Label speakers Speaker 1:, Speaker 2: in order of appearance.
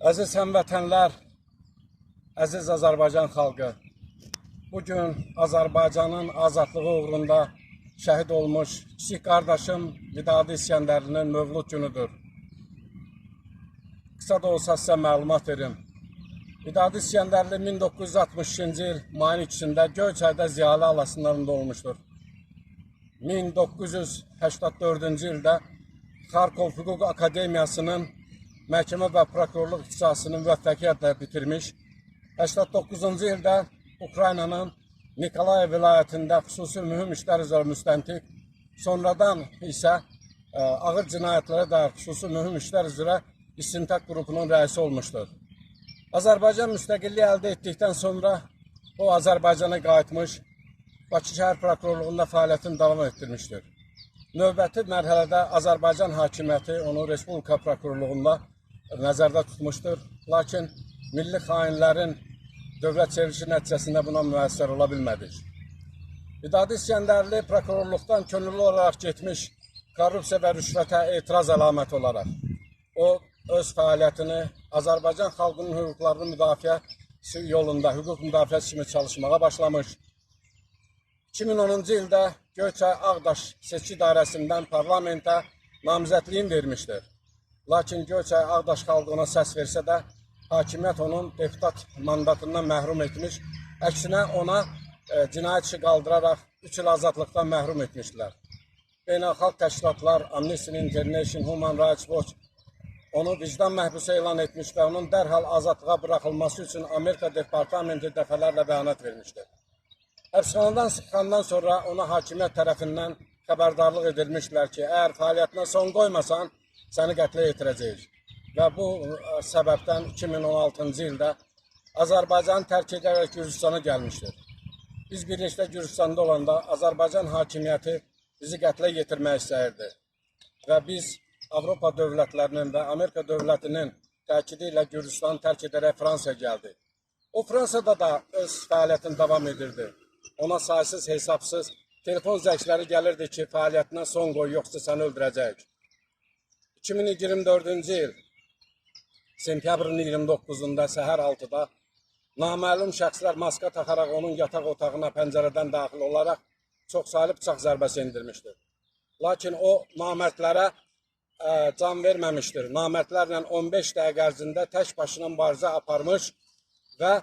Speaker 1: Əziz həmvətənlər, əziz Azərbaycan xalqı, bugün Azərbaycanın azadlığı uğrunda şəhid olmuş kiçik qardaşım Vidadi İskəndərlinin mövlud günüdür. Qısa da olsa sizə məlumat verim. Vidadi İskəndərli 1962-ci il mayın 2-də Göyçayda Ziyalı alasından olmuşdur. 1984-cü ildə Xarkov Hüquq Akademiyasının məhkəmə və prokurorluq ixtisasını müvəffəqiyyətlə bitirmiş, 89-cu ildə Ukraynanın Nikolayev vilayətində xüsusi mühüm işlər üzrə müstəntiq, sonradan isə ağır cinayətlərə dair xüsusi mühüm işlər üzrə istintaq qrupunun rəisi olmuşdur. Azərbaycan müstəqilliyi əldə etdikdən sonra o Azərbaycana qayıtmış, Bakı şəhər prokurorluğunda fəaliyyətini davam etdirmişdir. Növbəti mərhələdə Azərbaycan hakimiyyəti onu Respublika prokurorluğunda nəzərdə tutmuşdur. Lakin milli xainlərin dövlət çevrilişi nəticəsində buna müəssər ola bilmədik. Vidadi İskəndərli prokurorluqdan könüllü olaraq getmiş korrupsiya və rüşvətə etiraz əlaməti olaraq o öz fəaliyyətini Azərbaycan xalqının hüquqlarını müdafiə yolunda hüquq müdafiəsi kimi çalışmağa başlamış. 2010-cu ildə Göyçay Ağdaş seçki dairəsindən parlamentə namizədliyin vermişdir. Lakin Göyçay Ağdaş xalqı ona səs versə də, hakimiyyət onun deputat mandatından məhrum etmiş, əksinə ona cinayət işi qaldıraraq 3 il azadlıqdan məhrum etmişdilər. Beynəlxalq təşkilatlar, Amnesty International, Human Rights Watch onu vicdan məhbusu elan etmiş və onun dərhal azadlığa buraxılması üçün Amerika Departamenti dəfələrlə bəyanat vermişdir. Həbsxanadan sıxandan sonra ona hakimiyyət tərəfindən xəbərdarlıq edilmişlər ki, əgər fəaliyyətinə son qoymasan, səni qətlə yetirəcəyik. Və bu səbəbdən 2016-cı ildə Azərbaycanı tərk edərək Gürcüstana gəlmişdir. Biz birlikdə Gürcüstanda olanda Azərbaycan hakimiyyəti bizi qətlə yetirmək istəyirdi. Və biz Avropa dövlətlərinin və Amerika dövlətinin təkidi ilə Gürcüstanı tərk edərək Fransaya gəldi. O Fransada da öz fəaliyyətini davam edirdi. Ona saysız hesabsız telefon zəngləri gəlirdi ki, fəaliyyətinə son qoy, yoxsa səni öldürəcəyik. 2024-cü il sentyabrın 29-da səhər 6-da naməlum şəxslər maska taxaraq onun yataq otağına pəncərədən daxil olaraq çoxsaylı bıçaq zərbəsi endirmişdir. Lakin o namərdlərə can verməmişdir. Namərdlərlə 15 dəqiqə ərzində tək başına mübarizə aparmış və